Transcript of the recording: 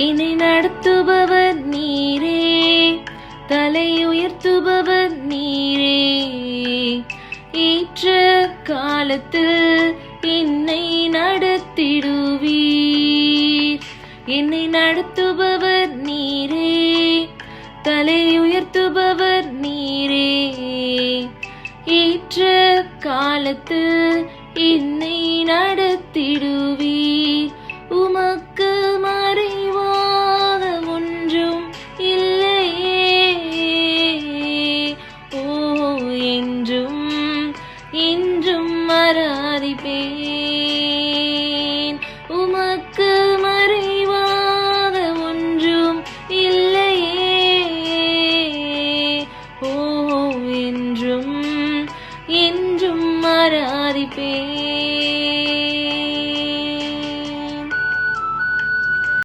என்னை நடத்துபவர் நீரே, தலை உயர்த்துபவர் நீரே. ஏற்ற காலத்தில் என்னை நடத்திடுவீர். என்னை நடத்துபவர் நீரே, தலை உயர்த்துபவர் நீரே. ஏற்ற காலத்தில் என்னை நடத்திடுவீர்.